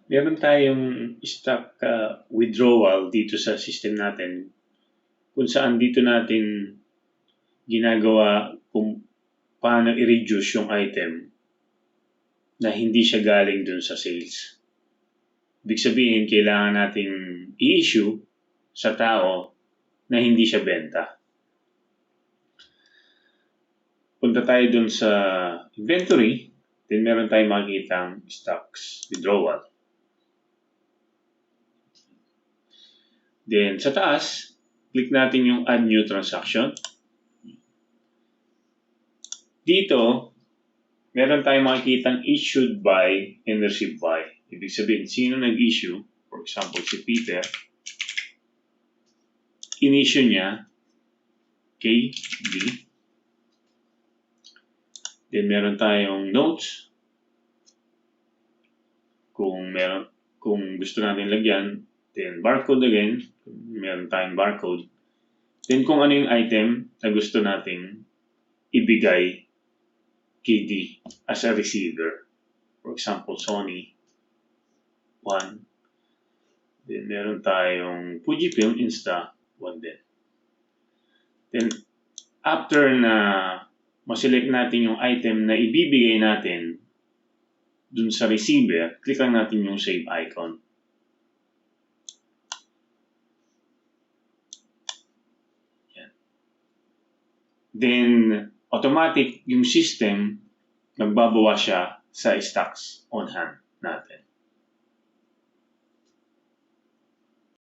meron tayong stock withdrawal dito sa system natin kung saan dito natin ginagawa kung paano i-reduce yung item na hindi siya galing dun sa sales. Ibig sabihin, kailangan nating i-issue sa tao na hindi siya benta. Punta tayo dun sa inventory, then meron tayong makikitang stocks withdrawal. Then sa taas, click natin yung add new transaction. Dito, meron tayong makikitang issued by and received by. Ibig sabihin, sino nag-issue? For example, si Peter. In-issue niya KB. Then meron tayong notes. Kung gusto natin lagyan, then barcode again. Meron tayong barcode. Then kung ano yung item na gusto nating ibigay KD as a receiver. For example, Sony 1. Then meron tayong Fujifilm Insta 1 din. Then after na ma-select natin yung item na ibibigay natin dun sa receiver, click lang natin yung save icon. Yan. Then automatic yung system nagbabawa siya sa stocks on hand natin.